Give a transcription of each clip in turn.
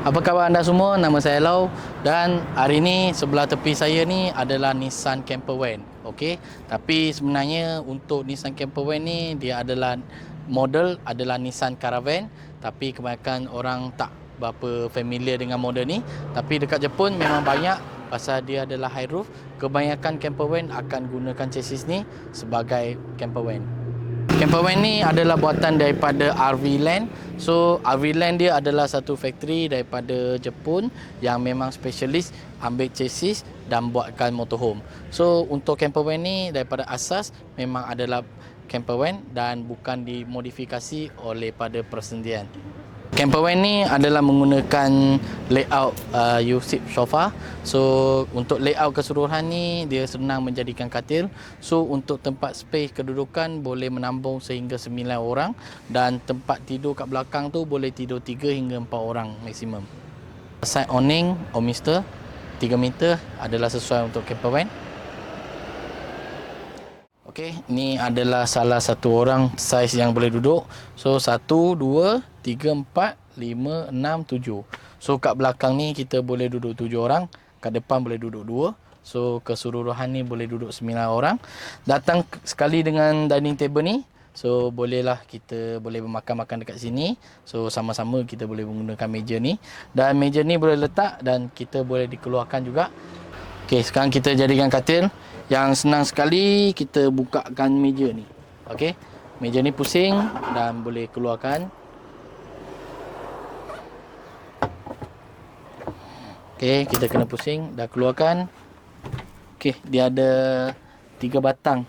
Apa khabar anda semua? Nama saya Lau dan hari ini sebelah tepi saya ni adalah Nissan Campervan. Okey, tapi sebenarnya untuk Nissan Campervan ni dia adalah model adalah Nissan Caravan, tapi kebanyakan orang tak berapa familiar dengan model ni. Tapi dekat Jepun memang banyak pasal dia adalah high roof. Kebanyakan campervan akan gunakan chassis ni sebagai campervan. Campervan ni adalah buatan daripada RV Land. So RV Land dia adalah satu factory daripada Jepun yang memang spesialis ambil chassis dan buatkan motorhome. So untuk campervan ni daripada asas memang adalah campervan dan bukan dimodifikasi oleh pada persendian. Campervan ni adalah menggunakan layout U-shape sofa. So untuk layout keseluruhan ni dia senang menjadikan katil. So untuk tempat space kedudukan boleh menambung sehingga 9 orang dan tempat tidur kat belakang tu boleh tidur 3 hingga 4 orang maksimum. Side awning Omister 3 meter adalah sesuai untuk campervan. Okey, ni adalah salah satu orang saiz yang boleh duduk. So 1, 2, 3, 4, 5, 6, 7. So kat belakang ni kita boleh duduk 7 orang, kat depan boleh duduk 2. So keseluruhan ni boleh duduk 9 orang. Datang sekali dengan dining table ni. So bolehlah kita boleh makan-makan dekat sini. So sama-sama kita boleh menggunakan meja ni. Dan meja ni boleh letak dan kita boleh dikeluarkan juga. Okey, sekarang kita jadikan katil. Yang senang sekali kita bukakan meja ni. Okey. Meja ni pusing dan boleh keluarkan. Okey, kita kena pusing dah keluarkan. Okey, dia ada 3 batang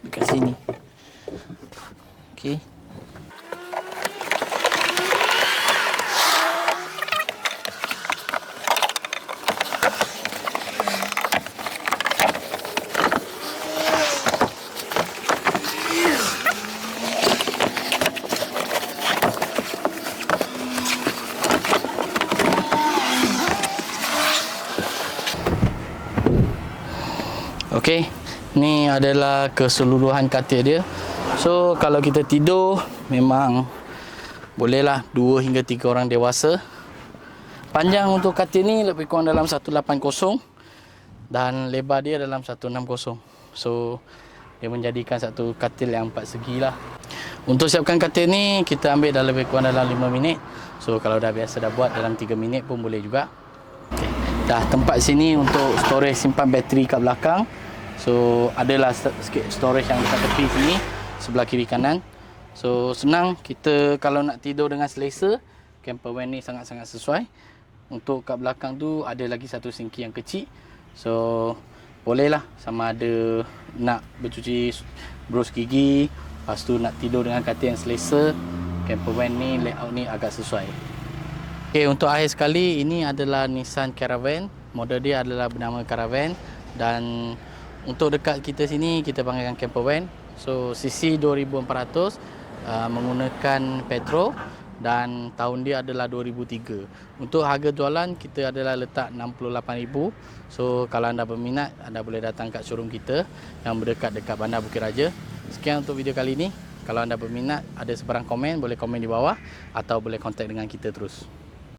dekat sini. Okey. Okey, ni adalah keseluruhan katil dia. So kalau kita tidur memang bolehlah 2 hingga 3 orang dewasa. Panjang untuk katil ni lebih kurang dalam 180 dan lebar dia dalam 160. So dia menjadikan satu katil yang 4 segi lah. Untuk siapkan katil ni kita ambil dah lebih kurang dalam 5 minit. So kalau dah biasa dah buat dalam 3 minit pun boleh juga. Okay. Dah tempat sini untuk storage simpan bateri kat belakang. So adalah sikit storage yang dekat tepi sini sebelah kiri kanan. So senang kita kalau nak tidur dengan selesa, campervan ni sangat-sangat sesuai. Untuk kat belakang tu ada lagi satu sinki yang kecil. So bolehlah sama ada nak bercuci brush gigi, lepas tu nak tidur dengan katil yang selesa, campervan ni layout ni agak sesuai. Okay, untuk akhir sekali ini adalah Nissan Caravan. Model dia adalah bernama Caravan dan untuk dekat kita sini kita panggilkan campervan. So cc 2400, menggunakan petrol dan tahun dia adalah 2003. Untuk harga jualan kita adalah letak 68,000. So kalau anda berminat anda boleh datang kat showroom kita yang berdekat dekat Bandar Bukit Raja. Sekian untuk video kali ini. Kalau anda berminat ada sebarang komen boleh komen di bawah atau boleh kontak dengan kita terus.